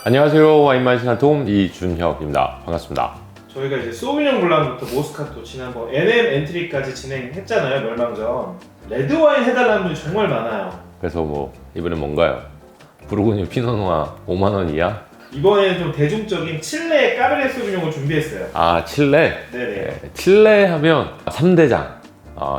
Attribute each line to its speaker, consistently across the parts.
Speaker 1: 안녕하세요. 와인마신 한통 이준혁입니다. 반갑습니다.
Speaker 2: 저희가 이제 소비뇽 블랑부터 모스카토 지난번 NM 엔트리까지 진행했잖아요. 멸망전. 레드 와인 해달라는 분이 정말 많아요.
Speaker 1: 그래서 뭐 이번엔 뭔가요? 부르고뉴 피노누아 5만 원 이하?
Speaker 2: 이번에는 좀 대중적인 칠레 까베르네 소비뇽을 준비했어요.
Speaker 1: 아, 칠레?
Speaker 2: 네네.
Speaker 1: 네, 칠레 하면 3대장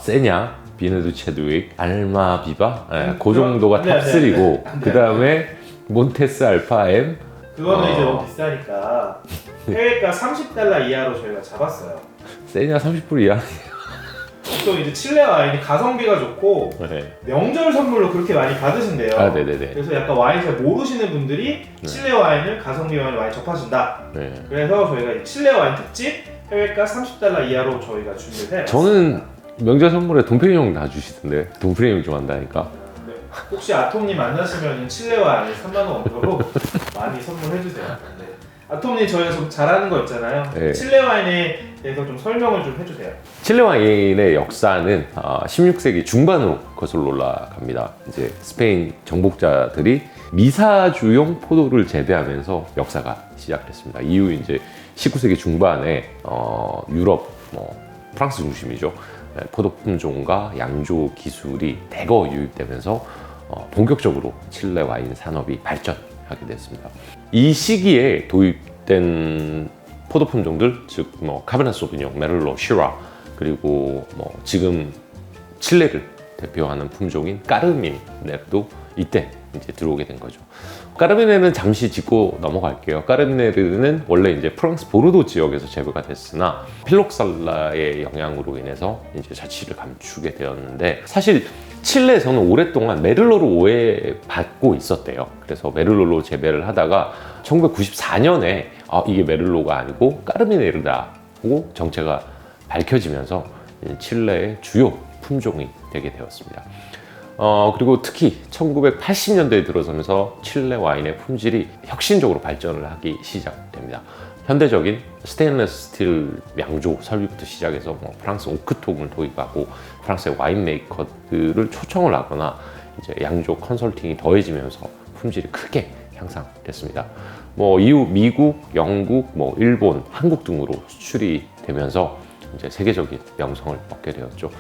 Speaker 1: 세냐, 비누드 체드윅, 알마비바 그 정도가
Speaker 2: 네,
Speaker 1: 탑3고 그 다음에 몬테스 알파 M
Speaker 2: 그거는 이제 너무 비싸니까 해외가 $30 이하로 저희가 잡았어요.
Speaker 1: 세냐 30불 이하?
Speaker 2: 보통 이제 칠레 와인이 가성비가 좋고
Speaker 1: 네.
Speaker 2: 명절 선물로 그렇게 많이 받으신대요.
Speaker 1: 아, 네네네.
Speaker 2: 그래서 약간 와인 잘 모르시는 분들이
Speaker 1: 네.
Speaker 2: 칠레 와인을 가성비 와인을 많이 접하신다.
Speaker 1: 네.
Speaker 2: 그래서 저희가 이 칠레 와인 특집 해외가 $30 이하로 저희가 준비를 해봤습니다.
Speaker 1: 저는 명절 선물에 돈페리뇽 다 주시던데 돈페리뇽 좀 한다니까.
Speaker 2: 네. 혹시 아톰님 만나시면 칠레 와인 3만 원 언더로 많이 선물해주세요. 네. 아톰님 저희가 좀 잘하는 거 있잖아요.
Speaker 1: 네.
Speaker 2: 칠레 와인에 대해서 좀 설명을 좀 해주세요.
Speaker 1: 칠레 와인의 역사는 16세기 중반으로 거슬러 올라갑니다. 이제 스페인 정복자들이 미사주용 포도를 재배하면서 역사가 시작됐습니다. 이후 이제 19세기 중반에 유럽, 프랑스 중심이죠. 포도 품종과 양조 기술이 대거 유입되면서 본격적으로 칠레 와인 산업이 발전하게 됐습니다. 이 시기에 도입된 포도 품종들, 즉 카베르네 소비뇽, 메를로, 시라, 그리고 지금 칠레를 대표하는 품종인 까르미네르도 이때 이제 들어오게 된 거죠. 까르미네르는 잠시 짚고 넘어갈게요. 까르미네르는 원래 이제 프랑스 보르도 지역에서 재배가 됐으나 필록살라의 영향으로 인해서 이제 자취를 감추게 되었는데, 사실 칠레에서는 오랫동안 메를로로 오해받고 있었대요. 그래서 메를로로 재배를 하다가 1994년에 이게 메를로가 아니고 까르미네르다고 정체가 밝혀지면서 칠레의 주요 품종이 되게 되었습니다. 그리고 특히 1980년대에 들어서면서 칠레 와인의 품질이 혁신적으로 발전을 하기 시작됩니다. 현대적인 스테인리스 스틸 양조 설비부터 시작해서 프랑스 오크통을 도입하고 프랑스의 와인 메이커들을 초청을 하거나 이제 양조 컨설팅이 더해지면서 품질이 크게 향상됐습니다. 이후 미국, 영국, 일본, 한국 등으로 수출이 되면서 이제 세계적인 명성을 얻게 되었죠.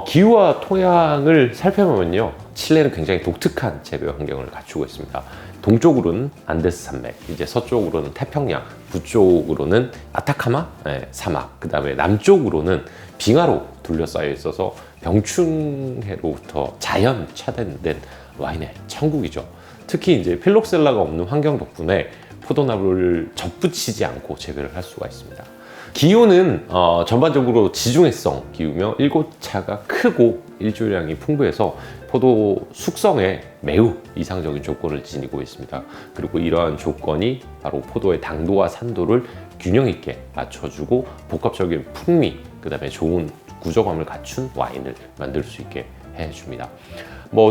Speaker 1: 기후와 토양을 살펴보면요, 칠레는 굉장히 독특한 재배 환경을 갖추고 있습니다. 동쪽으로는 안데스 산맥, 이제 서쪽으로는 태평양, 북쪽으로는 아타카마 사막, 그 다음에 남쪽으로는 빙하로 둘러싸여 있어서 병충해로부터 자연 차단된 와인의 천국이죠. 특히 이제 필록셀라가 없는 환경 덕분에 포도나무를 접붙이지 않고 재배를 할 수가 있습니다. 기후는 전반적으로 지중해성 기후며 일교차가 크고 일조량이 풍부해서 포도 숙성에 매우 이상적인 조건을 지니고 있습니다. 그리고 이러한 조건이 바로 포도의 당도와 산도를 균형 있게 맞춰주고 복합적인 풍미, 그 다음에 좋은 구조감을 갖춘 와인을 만들 수 있게 해줍니다.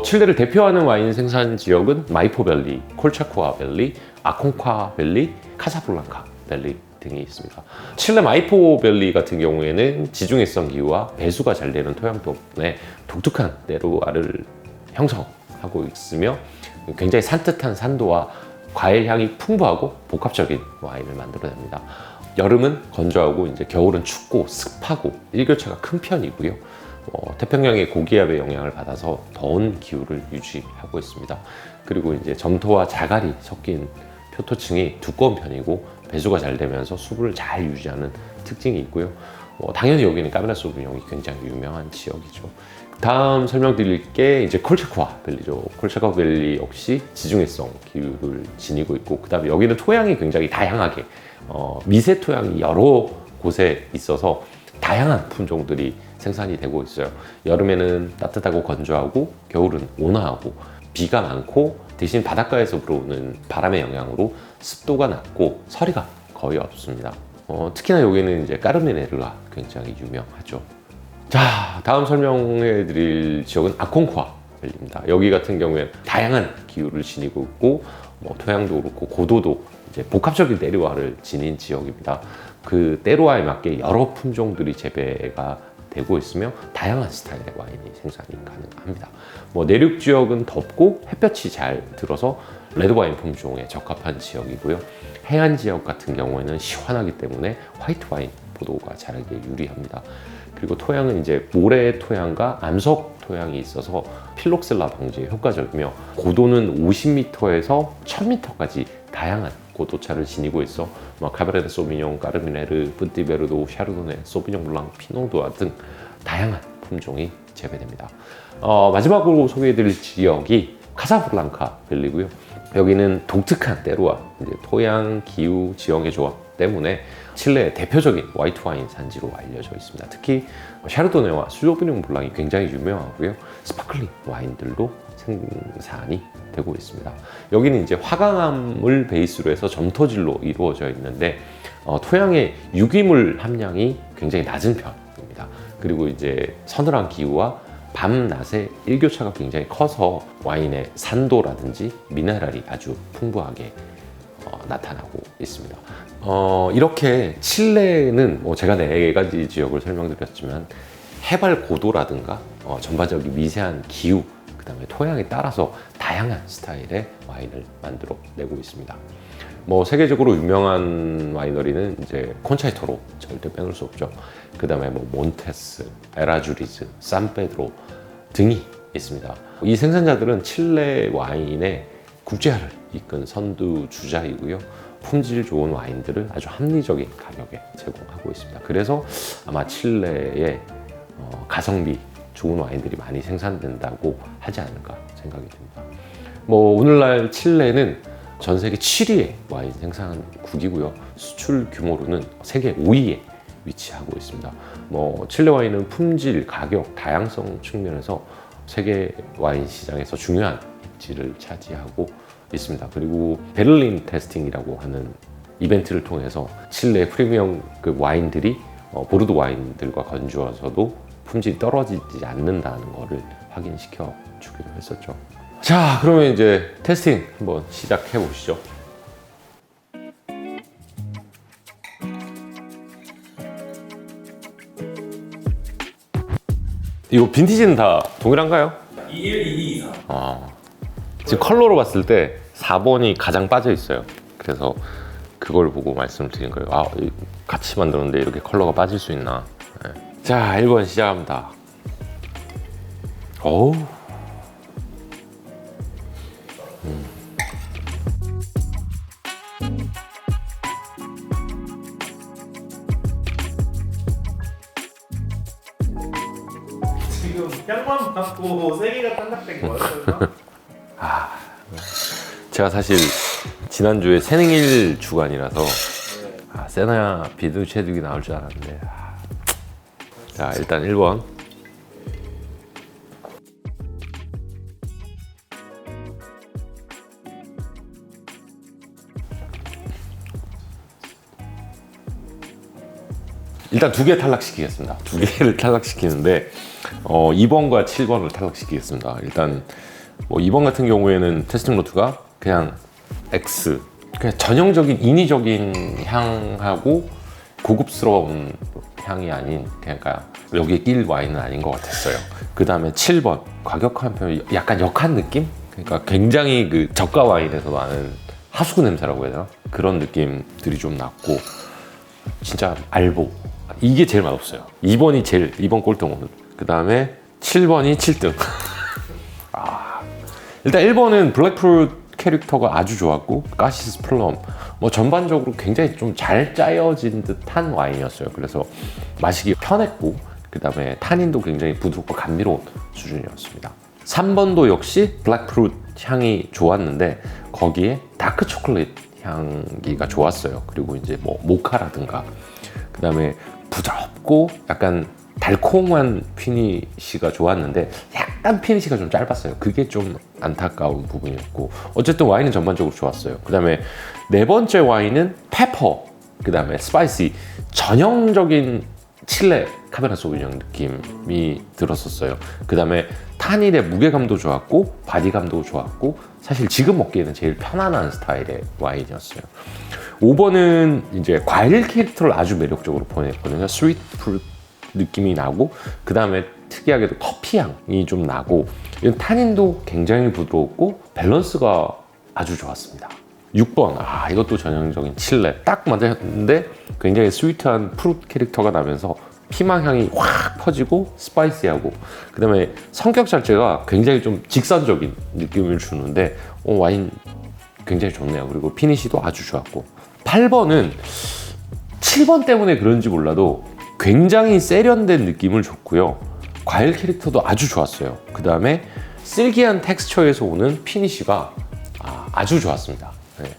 Speaker 1: 칠레를 대표하는 와인 생산 지역은 마이포밸리, 콜차코아 밸리, 아콘카 밸리, 카사블랑카 밸리 등이 있습니다. 칠레 마이포밸리 같은 경우에는 지중해성 기후와 배수가 잘 되는 토양 덕분에 독특한 네로아를 형성하고 있으며 굉장히 산뜻한 산도와 과일 향이 풍부하고 복합적인 와인을 만들어냅니다. 여름은 건조하고 이제 겨울은 춥고 습하고 일교차가 큰 편이고요. 태평양의 고기압의 영향을 받아서 더운 기후를 유지하고 있습니다. 그리고 이제 점토와 자갈이 섞인 표토층이 두꺼운 편이고 배수가 잘 되면서 수분을 잘 유지하는 특징이 있고요. 당연히 여기는 까베르네 소비뇽이 굉장히 유명한 지역이죠. 다음 설명드릴 게 이제 콜차코아 밸리죠. 콜차코아 밸리 역시 지중해성 기후를 지니고 있고, 그 다음에 여기는 토양이 굉장히 다양하게 미세 토양이 여러 곳에 있어서 다양한 품종들이 생산이 되고 있어요. 여름에는 따뜻하고 건조하고 겨울은 온화하고 비가 많고 대신 바닷가에서 불어오는 바람의 영향으로 습도가 낮고 서리가 거의 없습니다. 특히나 여기는 이제 까르미네르가 굉장히 유명하죠. 자, 다음 설명해 드릴 지역은 아콘쿠아 밸리입니다. 여기 같은 경우에 다양한 기후를 지니고 있고 토양도 그렇고 고도도 이제 복합적인 때르와를 지닌 지역입니다. 그 때르와에 맞게 여러 품종들이 재배가 되고 있으며 다양한 스타일의 와인이 생산이 가능합니다. 뭐 내륙 지역은 덥고 햇볕이 잘 들어서 레드 와인 품종에 적합한 지역이고요. 해안 지역 같은 경우에는 시원하기 때문에 화이트 와인 포도가 자라기에 유리합니다. 그리고 토양은 이제 모래 토양과 암석 토양이 있어서 필록셀라 방지에 효과적이며 고도는 50m에서 1000m까지 다양한 고도차를 지니고 있어 카베르네 소비뇽, 까르미네르, 뿌띠베르도, 샤르도네, 소비뇽 블랑, 피노누아 등 다양한 품종이 재배됩니다. 마지막으로 소개해드릴 지역이 카사블랑카 밸리고요. 여기는 독특한 때로와 이제 토양, 기후, 지형의 조합 때문에 칠레의 대표적인 화이트 와인 산지로 알려져 있습니다. 특히 샤르도네와 소비뇽 블랑이 굉장히 유명하고요. 스파클링 와인들도 생산이 되고 있습니다. 여기는 이제 화강암을 베이스로 해서 점토질로 이루어져 있는데 토양의 유기물 함량이 굉장히 낮은 편입니다. 그리고 이제 서늘한 기후와 밤낮의 일교차가 굉장히 커서 와인의 산도라든지 미네랄이 아주 풍부하게 나타나고 있습니다. 이렇게 칠레는 제가 4가지 지역을 설명드렸지만 해발 고도라든가 전반적인 미세한 기후, 그 다음에 토양에 따라서 다양한 스타일의 와인을 만들어내고 있습니다. 세계적으로 유명한 와이너리는 이제 콘차이토로 절대 빼놓을 수 없죠. 그 다음에 몬테스, 에라주리즈, 산페드로 등이 있습니다. 이 생산자들은 칠레 와인의 국제화를 이끈 선두 주자이고요. 품질 좋은 와인들을 아주 합리적인 가격에 제공하고 있습니다. 그래서 아마 칠레에 가성비 좋은 와인들이 많이 생산된다고 하지 않을까 생각이 듭니다. 오늘날 칠레는 전 세계 7위의 와인 생산국이고요. 수출 규모로는 세계 5위에 위치하고 있습니다. 칠레 와인은 품질, 가격, 다양성 측면에서 세계 와인 시장에서 중요한 입지를 차지하고 있습니다. 그리고 베를린 테스팅이라고 하는 이벤트를 통해서 칠레 프리미엄급 와인들이 보르도 와인들과 건조해서도 품질이 떨어지지 않는다는 것을 확인시켜 주기로 했었죠. 자, 그러면 이제 테스팅 한번 시작해 보시죠. 이거 빈티지는 다 동일한가요?
Speaker 2: 21, 22, 23.
Speaker 1: 지금 컬러로 봤을 때 4번이 가장 빠져 있어요. 그래서 그걸 보고 말씀을 드린 거예요. 같이 만들었는데 이렇게 컬러가 빠질 수 있나. 네. 자, 1번 시작합니다. 어우.
Speaker 2: 지금 향만 맡고 3개가 탈락된 거예요?
Speaker 1: 제가 사실 지난주에 새내일 주간이라서 세나야 비두 체득이 나올 줄 알았는데. 자, 일단 1번. 일단 2개 탈락시키겠습니다. 2개를 탈락시키는데 2번과 7번을 탈락시키겠습니다. 일단 2번 같은 경우에는 테스팅 노트가 그냥 X, 그냥 전형적인 인위적인 향하고 고급스러운 향이 아닌, 그러니까 여기에 낄 와인은 아닌 것 같았어요. 그 다음에 7번, 과격한 편, 약간 역한 느낌? 그러니까 굉장히 그 저가 와인에서 나는 하수구 냄새라고 해야 되나? 그런 느낌들이 좀 났고, 진짜 알보. 이게 제일 맛없어요. 2번 꼴등. 그 다음에 7번이 7등. 일단 1번은 블랙프루트 캐릭터가 아주 좋았고, 가시스 플럼, 전반적으로 굉장히 좀 잘 짜여진 듯한 와인이었어요. 그래서 마시기 편했고, 그 다음에 타닌도 굉장히 부드럽고 감미로운 수준이었습니다. 3번도 역시 블랙프루트 향이 좋았는데 거기에 다크 초콜릿 향기가 좋았어요. 그리고 이제 모카라든가, 그 다음에 부드럽고 약간 달콤한 피니시가 좋았는데 약간 피니시가 좀 짧았어요. 그게 좀 안타까운 부분이었고, 어쨌든 와인은 전반적으로 좋았어요. 그 다음에 4번째 와인은 페퍼, 그 다음에 스파이시, 전형적인 칠레 카베르네 소비뇽 느낌이 들었었어요. 그 다음에 타닌의 무게감도 좋았고 바디감도 좋았고, 사실 지금 먹기에는 제일 편안한 스타일의 와인이었어요. 5번은 이제 과일 캐릭터를 아주 매력적으로 보냈거든요. 스위트 프루트 느낌이 나고 그 다음에 특이하게도 커피 향이 좀 나고 이런 타닌도 굉장히 부드럽고 밸런스가 아주 좋았습니다. 6번, 이것도 전형적인 칠레 딱 맞았는데 굉장히 스위트한 프루트 캐릭터가 나면서 피망 향이 확 퍼지고 스파이시하고 그 다음에 성격 자체가 굉장히 좀 직선적인 느낌을 주는데 와인 굉장히 좋네요. 그리고 피니시도 아주 좋았고 8번은 7번 때문에 그런지 몰라도 굉장히 세련된 느낌을 줬고요. 과일 캐릭터도 아주 좋았어요. 그 다음에 실기한 텍스처에서 오는 피니시가 아주 좋았습니다. 네.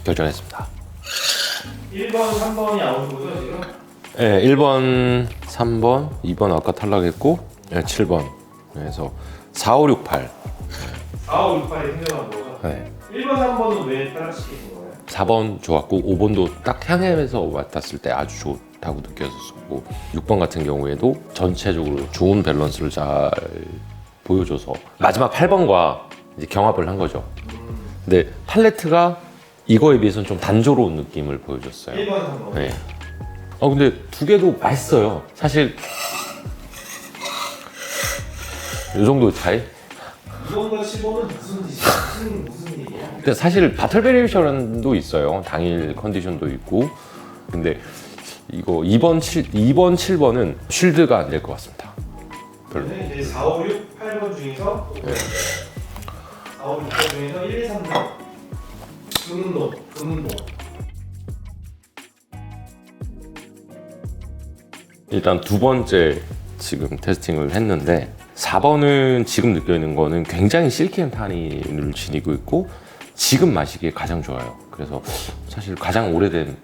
Speaker 1: 결정했습니다.
Speaker 2: 1번, 3번이 아웃인 거죠 지금?
Speaker 1: 네, 1번, 3번, 2번 아까 탈락했고 7번 그래서 4, 5, 6, 8
Speaker 3: 4, 5, 6, 8이 생겨난 거죠?
Speaker 1: 네.
Speaker 3: 1번, 3번은 왜 탈락시키신 거예요?
Speaker 1: 4번 좋았고 5번도 딱 향해서 맡았을 때 아주 좋다고 느껴졌었고 6번 같은 경우에도 전체적으로 좋은 밸런스를 잘 보여줘서 마지막 8번과 이제 경합을 한 거죠. 근데 팔레트가 이거에 비해서는 좀 단조로운 느낌을 보여줬어요.
Speaker 3: 1번, 3번.
Speaker 1: 네. 근데 두 개도 맛있어요. 사실 이 정도 차이?
Speaker 3: 2번과 15는 무슨 뜻이에요? 무슨 일이에요?
Speaker 1: 근데 사실 바틀 베리에이션도 있어요. 당일 컨디션도 있고. 근데 이거 2번, 7번은 쉴드가 안 될 것 같습니다. 별로.
Speaker 3: 이제 4, 5, 6, 8번 중에서
Speaker 1: 네.
Speaker 3: 4, 5, 6번 중에서 1, 2, 3번 금운동
Speaker 1: 일단 두 번째 지금 테스팅을 했는데 4번은 지금 느껴있는 거는 굉장히 실키한 타닌을 지니고 있고 지금 마시기에 가장 좋아요. 그래서 사실 가장 오래된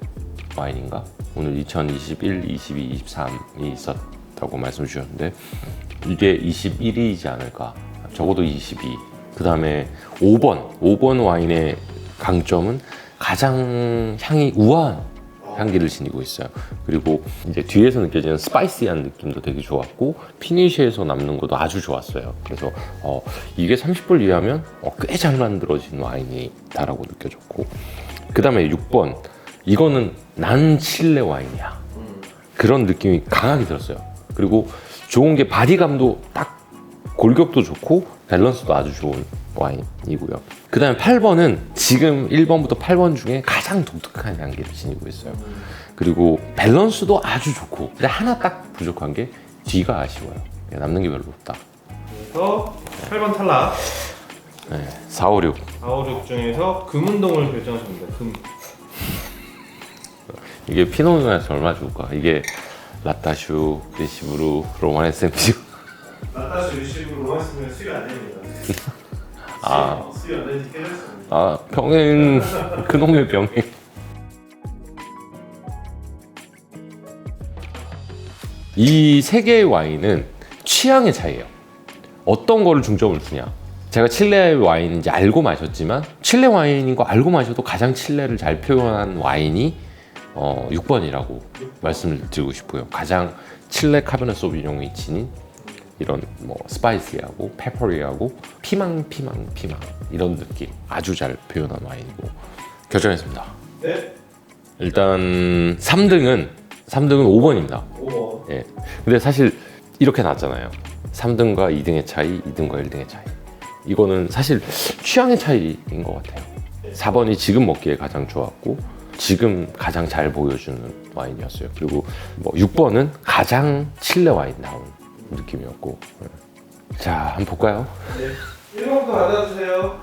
Speaker 1: 와인인가? 오늘 2021, 22, 23이 있었다고 말씀 주셨는데 이게 21이지 않을까? 적어도 22. 그 다음에 5번 와인의 강점은 가장 향이 우아한 향기를 지니고 있어요. 그리고 이제 뒤에서 느껴지는 스파이시한 느낌도 되게 좋았고 피니쉬에서 남는 것도 아주 좋았어요. 그래서 이게 30불 이하면 꽤 잘 만들어진 와인이다라고 느껴졌고 그 다음에 6번 이거는 난 칠레 와인이야. 그런 느낌이 강하게 들었어요. 그리고 좋은 게 바디감도 딱 골격도 좋고 밸런스도 아주 좋은 와인이고요. 그 다음에 8번은 지금 1번부터 8번 중에 가장 독특한 향기를 지니고 있어요. 그리고 밸런스도 아주 좋고 근데 하나 딱 부족한 게 뒤가 아쉬워요. 남는 게 별로 없다.
Speaker 3: 그래서 8번 탈락.
Speaker 1: 네, 4, 5, 6
Speaker 3: 4, 5, 6 중에서 금운동을 결정하셨습니다. 금.
Speaker 1: 이게 피노누아에서 얼마 줄까? 이게 라타슈, 리시브루, 로마네센스
Speaker 3: 나타수 유식으로 했으면 수익 안 됩니다. 수익 안 되지 깨졌습니다.
Speaker 1: 병행 그놈의 병행. 이 세 개의 와인은 취향의 차이예요. 어떤 거를 중점을 두냐. 제가 칠레 와인인지 알고 마셨지만 칠레 와인인 거 알고 마셔도 가장 칠레를 잘 표현한 와인이 6번이라고 말씀을 드리고 싶고요. 가장 칠레 카베르네 소비뇽이 지닌 이런 뭐 스파이시하고 페퍼리하고 피망 이런 느낌 아주 잘 표현한 와인이고 결정했습니다.
Speaker 3: 네.
Speaker 1: 일단 3등은 5번입니다.
Speaker 3: 5번.
Speaker 1: 예. 근데 사실 이렇게 났잖아요. 3등과 2등의 차이, 2등과 1등의 차이. 이거는 사실 취향의 차이인 것 같아요. 4번이 지금 먹기에 가장 좋았고 지금 가장 잘 보여주는 와인이었어요. 그리고 뭐 6번은 가장 칠레 와인 나온 느낌이었고. 자, 한번 볼까요?
Speaker 3: 네. 1번부터 받아주세요.